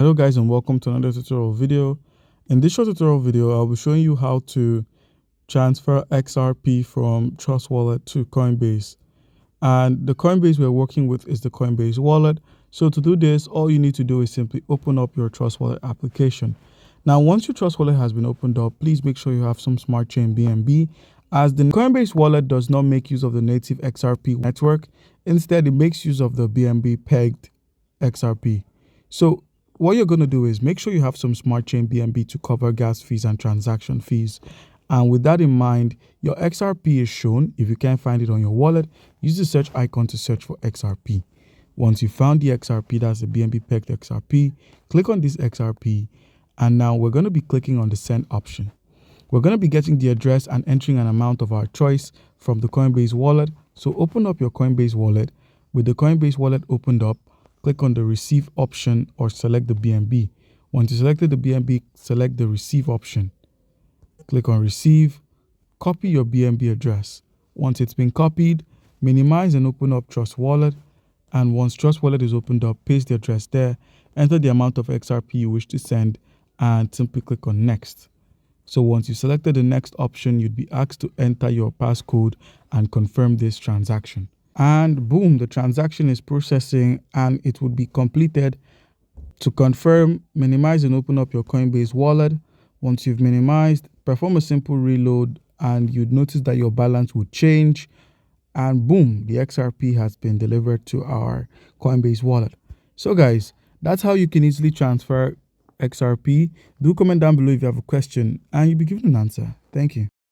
Hello guys, and welcome to another tutorial video. In this short tutorial video, I'll be showing you how to transfer XRP from Trust Wallet to Coinbase. And the Coinbase we're working with is the Coinbase wallet. So to do this, all you need to do is simply open up your Trust Wallet application. Now, once your Trust Wallet has been opened up, please make sure you have some smart chain BNB, as the Coinbase wallet does not make use of the native XRP network. Instead, it makes use of the BNB pegged XRP. So what you're going to do is make sure you have some smart chain BNB to cover gas fees and transaction fees. And with that in mind, your XRP is shown. If you can't find it on your wallet, use the search icon to search for XRP. Once you found the XRP, that's the BNB pegged XRP, click on this XRP. And now we're going to be clicking on the send option. We're going to be getting the address and entering an amount of our choice from the Coinbase wallet. So open up your Coinbase wallet. With the Coinbase wallet opened up, click on the receive option or select the BNB. Once you selected the BNB, select the receive option. Click on receive, copy your BNB address. Once it's been copied, minimize and open up Trust Wallet. And once Trust Wallet is opened up, paste the address there, enter the amount of XRP you wish to send, and simply click on next. So once you selected the next option, you'd be asked to enter your passcode and confirm this transaction. And boom, the transaction is processing and it would be completed. To confirm, minimize and open up your Coinbase wallet. Once you've minimized, perform a simple reload and you'd notice that your balance would change. And boom, the XRP has been delivered to our Coinbase wallet. So guys, that's how you can easily transfer XRP. Do comment down below if you have a question and you'll be given an answer. Thank you.